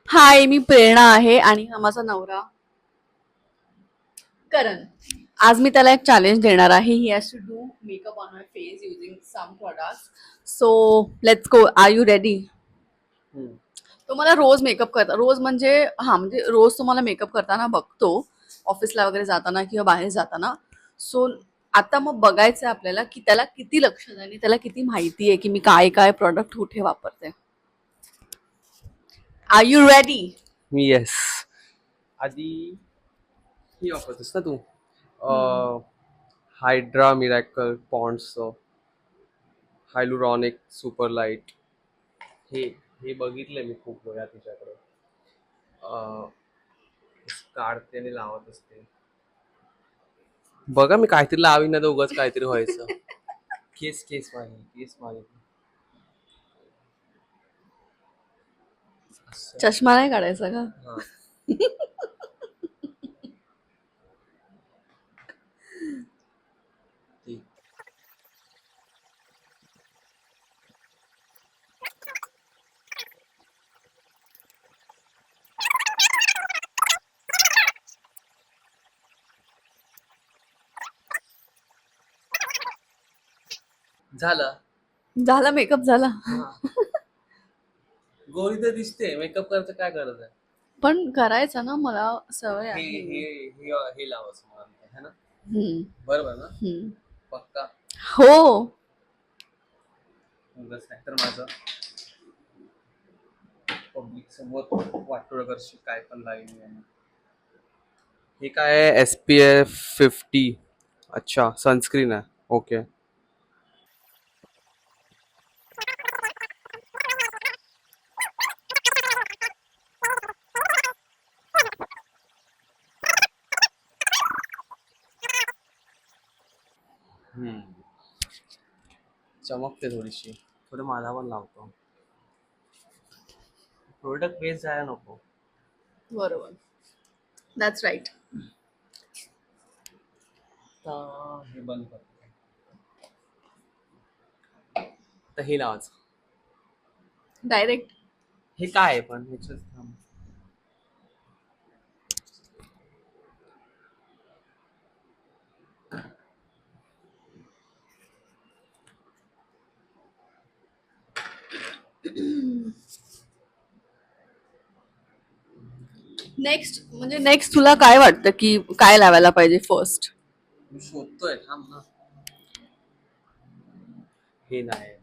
हाय, मी प्रेरणा आहे आणि हा माझा नवरा करण. आज मी त्याला एक चॅलेंज देणार आहे. ही has to do makeup on my face using some products. So let's go. Are you ready? Hmm. तो मला रोज मेकअप करता, रोज म्हणजे हा म्हणजे रोज तुम्हाला मेकअप करताना बघतो, ऑफिसला वगैरे जाताना किंवा बाहेर जाताना. सो आता मग बघायचं आहे आपल्याला की त्याला किती लक्ष आहे आणि त्याला किती माहिती आहे की मी काय काय प्रॉडक्ट कुठे वापरते. Are you ready? मी येस. आधी ही वापरतेस ना तू हायड्रा मिरॅकल पॉन्ड्सचं हायलुरॉनिक सुपर लाईट. हे हे बघितलंय मी खूप वेळा तुझ्याकडे. अं, काढते आणि लावत असते. बघा मी काहीतरी लावीन ना तर उगाच काहीतरी व्हायचं. केस केस माझी केस माझी असं. चष्मा नाही काढायचा का? हा. ठीक. झालं. झाला मेकअप झाला. हा. गोरी तर दिसते, मेकअप करायचं काय गरज आहे. पण करायचा ना, मला सवय हे आहे. हे हे हे लावायचं मला है ना. हम्म. बरोबर ना. हम्म. पक्का. हो. उगाच नाहीतर माझं पब्लिक समोर वाटोळं करशील काय पण लाईन. हे काय आहे SPF 50. अच्छा सनस्क्रीन आहे. ओके. हम्म. चमकते थोडीशी. थोडं मला पण लावतो. प्रोडक्ट वेस्ट जायला नको. बरोबर. That's right. आता हे बंद करतो. तर हे लावायचं. डायरेक्ट. हे काय आहे पण ह्याच्यात थांब. नेक्स्ट म्हणजे नेक्स्ट तुला काय वाटतं की काय लावायला पाहिजे फर्स्ट? मी शोधतोय थांब ना. हे नाही.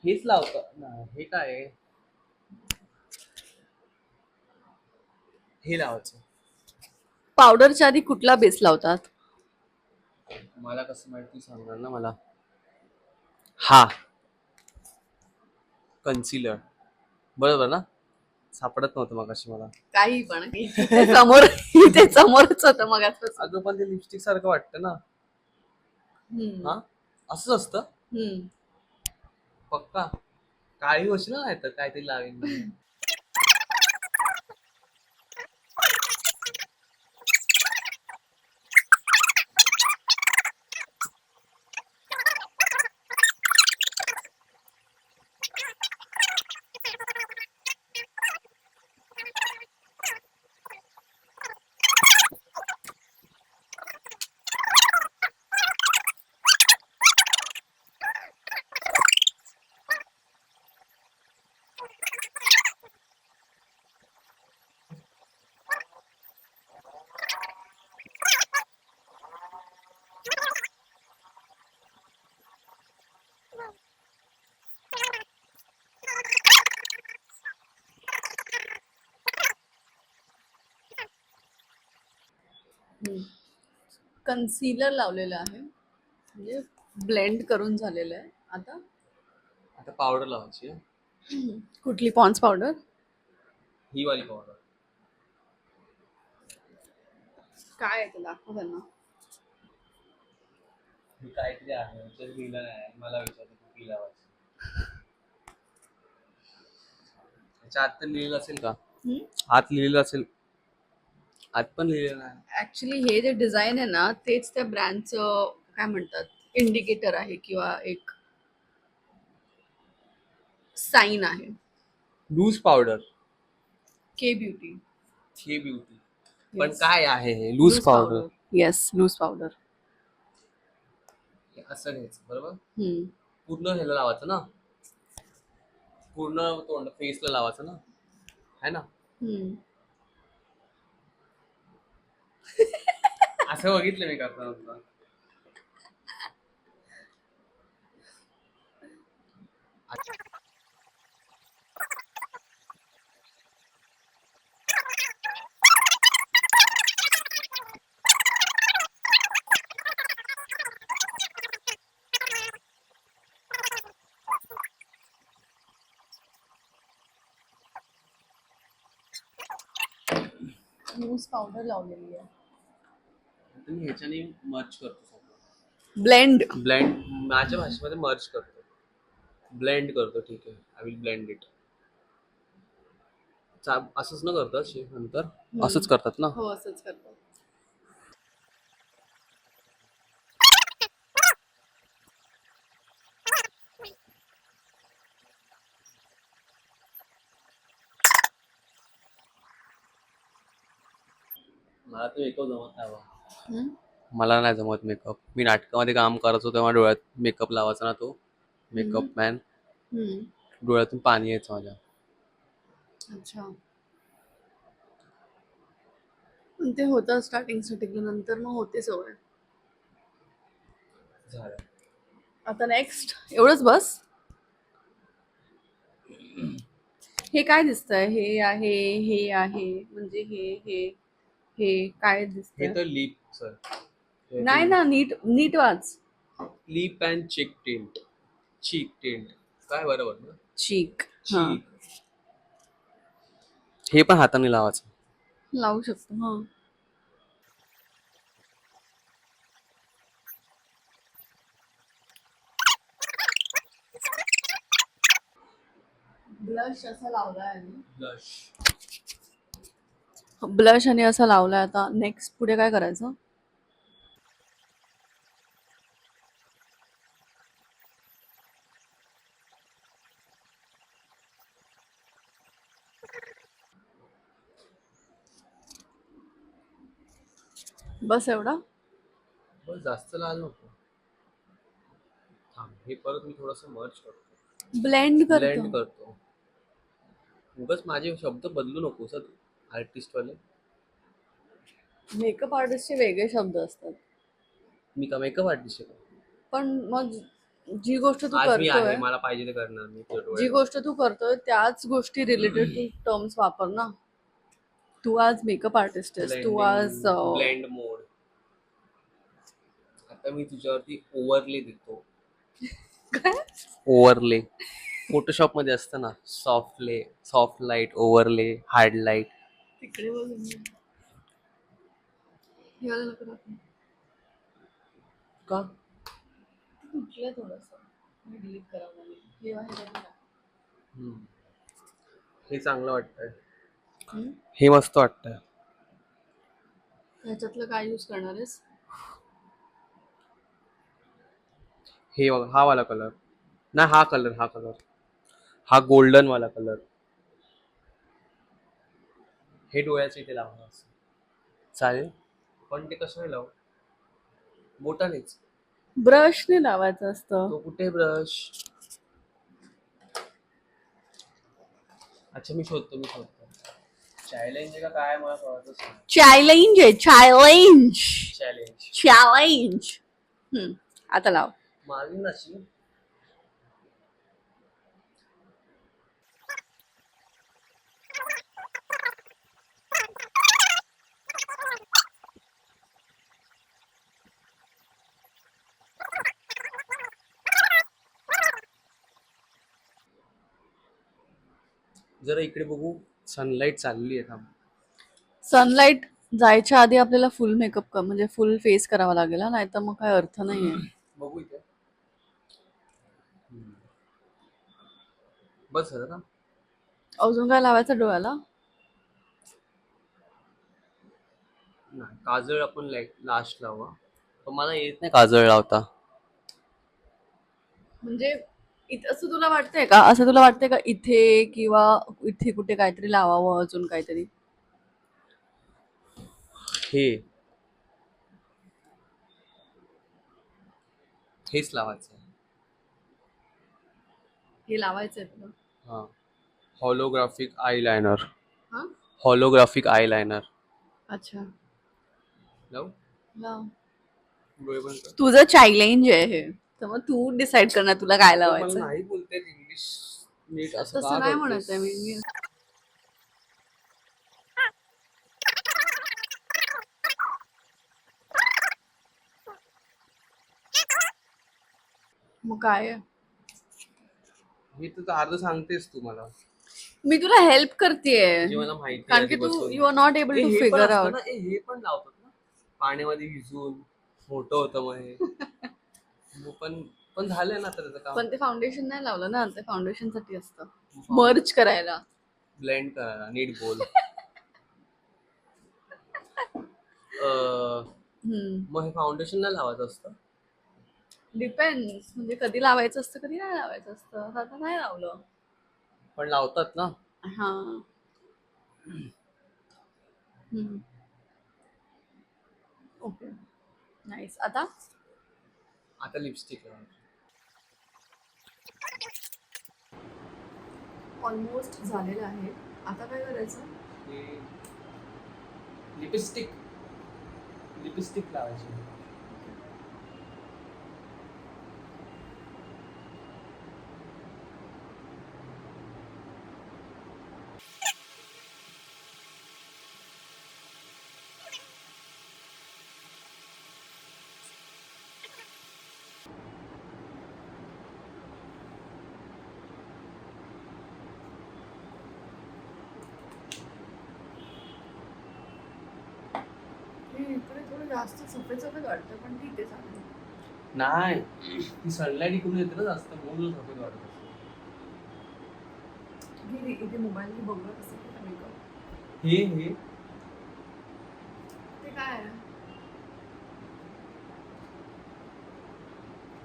हेच लावतो ना. हे काय आहे. हे लावायचं. पावडरच्या आधी कुठला बेस लावतात? मला कसं माहिती सांगणार ना मला. हा कन्सिलर. बरोबर ना. सापडत नव्हतं मग अशी मला. काही पण इथे समोर इथे समोरच होतं मग असं. अगं पण ते लिपस्टिक सारखं वाटतं ना. हम्म. हा असंच असतं. हम्म. पक्का. काळी होशी ना नाही तर काहीतरी लावेन मी. कन्सिलर लावलेलं आहे म्हणजे ब्लेंड करून झालेलं आहे. आता आता पावडर लावायची आहे. कुठली पॉन्स पावडर? ही वाली पावडर. काय आहे ते दाखव त्यांना. ही काहीतरी आहे तर लिहिलं नाही मला विचारलं कुठली लावायची. त्याच्या आत तर लिहिलेलं असेल का. आत लिहिलेलं असेल. आत पण लिहिलेलं नाही. ऍक्च्युली हे जे डिझाईन आहे ना तेच त्या ब्रँडचं काय म्हणतात इंडिकेटर आहे किंवा एक साईन आहे. Loose powder. K beauty. हे ब्युटी. पण काय आहे हे loose loose powder? Powder. Yes, loose powder. असं घ्यायचं बरोबर. हम्म. पूर्ण ह्याला लावायचं ना, पूर्ण तोंड फेसला लावायचं ना, है ना. हम्म. असं बघितलं मी करताना. लूज पावडर लावलेली आहे. मी ह्याच्याने मर्ज करतो सगळं. ब्लेंड. ब्लेंड. माझ्या भाषेमध्ये मर्ज करतो, ब्लेंड करतो. ठीक आहे, आय विल ब्लेंड इट. असंच न करतात शेफ नंतर, असंच करतात ना. हो, असंच करतो. मला तर मेकअप जमत नाही बा. हम्म. मला नाही जमत मेकअप. मी नाटकामध्ये काम करायचो तेव्हा डोळ्यात मेकअप लावायचा ना, तो मेकअप मॅन. हम्म. डोळ्यातून पाणी यायचं माझ्या. अच्छा. पण ते होतं स्टार्टिंग नंतर मग होते सवय. झालं. आता नेक्स्ट एवढंच बस. हे काय दिसतंय? हे आहे, हे आहे, म्हणजे हे काय हे दिसतंय? तर लिप सर. नाही ना, नीट नीट वाच. Lip and cheek tint. Cheek tint काय बरोबर ना. चीक. हा, चीक. हे पण हाताने लावायचं. लावू शकतो. हा. ब्लश असा लावलाय आणि ब्लश. ब्लश आणि असा लावलाय. आता नेक्स्ट पुढे काय करायचं? बस एवढा. बस, जास्त लाल नको. थांब, हे परत मी थोडस मर्ज करतो, ब्लेंड ब्लेंड करतो. करतो. उगाच माझे शब्द बदलू नको सर, आर्टिस्ट वाले. मेकअप आर्टिस्टचे वेगळे शब्द असतात. मी का मेकअप आर्टिस्ट आहे का? पण मग जी गोष्ट तू आज मी आहे, करतोय, मला पाहिजे ते करणार मी तुझ्या जी डोळ्यात. गोष्ट तू करतोय त्याच गोष्टी रिलेटेड तू टर्म्स वापर ना. तू आज मेकअप आर्टिस्ट आहेस. तू आज ब्लेंडिंग, ब्लेंड मोड. आता मी तुझ्यावरती ओव्हरले देतो. काय? ओव्हरले फोटोशॉप मध्ये असतं ना, soft light, overlay, hard light. तिकडे बोलून यायला नको दाखवू. का? तुटलंय थोडंसं. मी डिलीट करावं लागेल. हे आहे बघ ना. हे चांगलं वाटतंय, हम्म? हे मस्त वाटतंय. ह्याच्यातलं काय यूज करणार आहेस? हे बघ, हा वाला कलर नाही, हा कलर, हा गोल्डन वाला कलर. हे डोळ्याच्या इथे लावणार असं चालेल, पण ते कसं नाही लावू, बोटानेच. ब्रशने लावायचं असतं. तो कुठे ब्रश? अच्छा, मी शोधतो. चॅलेंज आहे का काय, मला कळतच नाही. चॅलेंज आहे, चॅलेंज. चॅलेंज. चॅलेंज. आता लाव. मागील नशी. जरा इकडे बघू, सनलाईट चालली आहे. थांब. सनलाईट जायच्या आधी आपल्याला फुल मेकअप म्हणजे फुल फेस करावा लागेल, नाही तर मग काय अर्थ नाहीये. बघू इथे. बस झालं ना. अजून काय लावायचं डोळ्याला? नाही, काजळ आपण लास्ट लावा, पण मला येत नाही काजळ लावता. म्हणजे असं तुला वाटतंय का, असं तुला वाटतंय का इथे किंवा इथे कुठे काहीतरी लावावं अजून काहीतरी? हे हेच लावायचं आहे. हे लावायचंय तुला? हा, हॉलोग्राफिक आयलायनर. हा, हॉलोग्राफिक आयलायनर अच्छा. लावू? लाव. डोळे बंद कर. तुझं चॅलेंज आहे हे, तर मग तू डिसाईड कर ना तुला काय पण मला लावायचं. नाही बोलते इंग्लिश नीट, असं तसं का नाही करतेस? म्हणत आहे मी. मग काय आहे? हे तर अर्ध सांगतेस तू मला, मी तुला हेल्प करतेय जे मला माहिती आहे कारण की तू आधीपासून. You are not able to हे पण फिगर असतं आउट. ना, हे पण लावतात ना पाण्यामध्ये भिजून, मोठं होतं मग हे. मग पण पण झालंय ना तर त्याचं काम. पण ते फाउंडेशन नाही लावलं ना, ते फाउंडेशन साठी असतं, मर्ज करायला. ब्लेंड करायला, नीट बोल. मग हे फाउंडेशन नाही लावायचं असतं? डिपेंड्स, म्हणजे कधी लावायचं असतं कधी नाही लावायचं असतं. आता नाही लावलं. पण लावतात ना. हा. Okay, nice. आता आता लिपस्टिक लावायची. ऑलमोस्ट झालेलं आहे. आता काय करायचं? हे लिपस्टिक लिपस्टिक लावायची. इकडे थोडं जास्त सफेद सफेद वाटतं, पण ठीक आहे, चालेल. नाही, ती सनलाईट इकडून येते ना जास्त, म्हणून सफेद वाटत असतं. इथे मोबाईल बघूया कसं केलं मेकअप. हे ते काय आहे?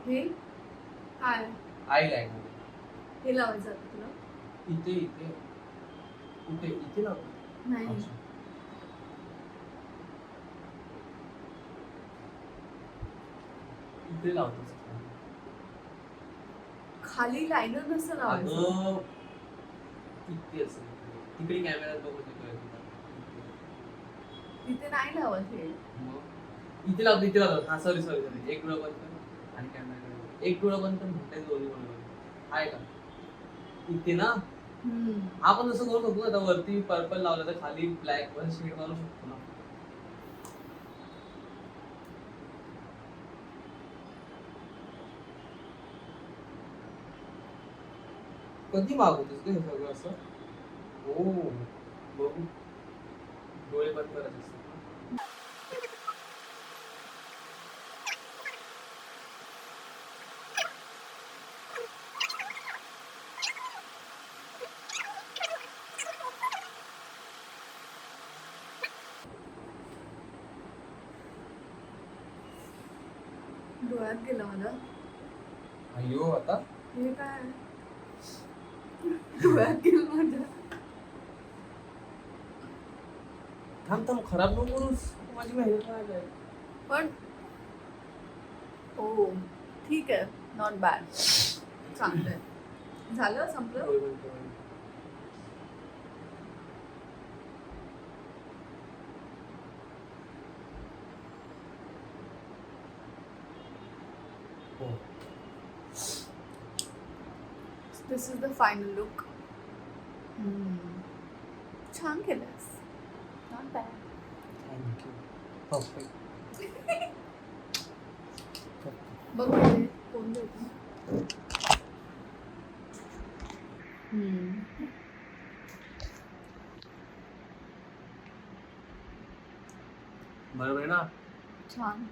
हे काय? I liner. हे लावायचं आता तुला? इथे कुठे? इथे लावतो. नाही. अच्छा. इथे लावतोस का? खाली लायनर नसतं लावायचं. अगं किती असेल तिकडे कॅमेऱ्यात बघू तिकडे. तिथे नाही लावत हे. मग इथे लावतो. हा सॉरी, एक डोळा बंद कर आणि कॅमेरा, एक डोळा बंद कर म्हणताय, दोन्ही डोळे बंद कर. आहे का इथे ना? आपण जसं करू शकतो आता, वरती पर्पल लावलं तर खाली ब्लॅक वर शेड मारू शकतो ना. कधी मागवतेस का हे सगळं असं? हो, बघू. डोळे बंद करायचे असतात. डोळ्यात गेलं मला. अय्यो, आता हे काय? डोळ्यात गेलं माझ्या. थांब खराब नको करूस, माझी मेहनत आहे. पण हो, ठीक आहे, नॉट बॅड, चांगलं आहे. झालं, संपलं. डोळे बंद कर. हो. दिस इज द फायनल लुक. छान केलंस, नॉट बॅड. थँक्यू. परफेक्ट. बघ म्हणजे कोण देतो. बरोबर आहे ना? छान.